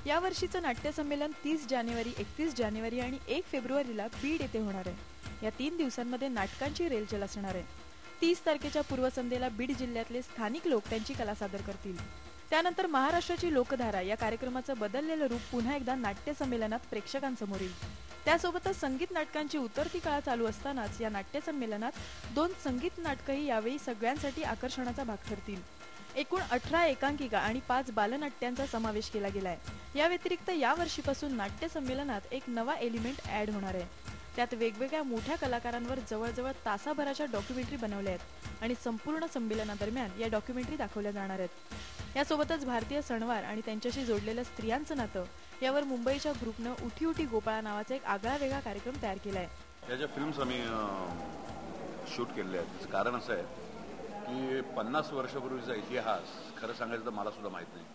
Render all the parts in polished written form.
या वर्षीचं नाट्य संमेलन 30 जानेवारी, 31 जानेवारी आणि 1 फेब्रुवारीला बीड येथे होणार आहे। या 3 दिवसांमध्ये नाटकांची रेलचेल असणार आहे। 30 तारखेच्या पूर्वसंध्येला बीड जिल्ह्यातले स्थानिक लोक त्यांची कला सादर करतील। त्यानंतर महाराष्ट्राची लोकधारा या कार्यक्रमाचं बदललेलं रूप पुन्हा एकदा नाट्य संमेलनात प्रेक्षकांसमोर येईल। त्यासोबतच संगीत नाटकांची उतरती काळ चालू असतानाच या नाट्य संमेलनात 2 संगीत नाटकंही यावेळी सगळ्यांसाठी आकर्षणाचा भाग ठरतील। एकूण 18 एकांकिका आणि 5 बालनाट्यांचा समावेश केला गेलाय। या व्यतिरिक्त या वर्षीपासून नाट्य संमेलनात एक नवा एलिमेंट ऍड होणार आहे। त्यात वेगवेगळ्या मोठ्या कलाकारांवर जवळजवळ तासाभराच्या डॉक्युमेंटरी बनवल्या आहेत आणि संपूर्ण संमेलनादरम्यान या डॉक्युमेंटरी दाखवल्या जाणार आहेत। यासोबतच भारतीय सणवार आणि त्यांच्याशी जोडलेलं स्त्रियांचं नातं यावर मुंबईच्या ग्रुपनं उठी उठी गोपाळा नावाचा एक आगळा वेगळा कार्यक्रम तयार केलाय। या ज्या फिल्म्स आम्ही शूट केलेल्या आहेत त्याचं कारण असं आहे की 50 वर्षापूर्वीचा इतिहास खरं सांगायचं तर मला सुद्धा माहीत नाही।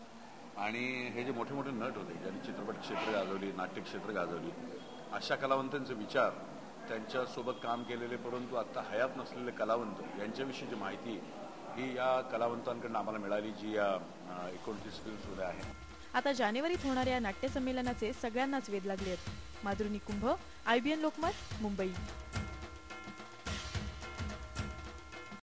आणि हे जे मोठे मोठे नट होते ज्यांनी चित्रपट क्षेत्र गाजवली, नाट्य क्षेत्र गाजवली, अशा कलावंतांचे विचार, त्यांच्यासोबत काम केलेले परंतु आता हयात नसलेले कलावंत यांच्याविषयीची माहिती ही या कलावंतांकडून आम्हाला मिळाली, जी या 29 फिल्म्समध्ये आहे। आता जानेवारीत होणाऱ्या या नाट्य संमेलनाचे सगळ्यांनाच वेध लागले आहेत। माधुरी निकुंभ, IBN लोकमत, मुंबई।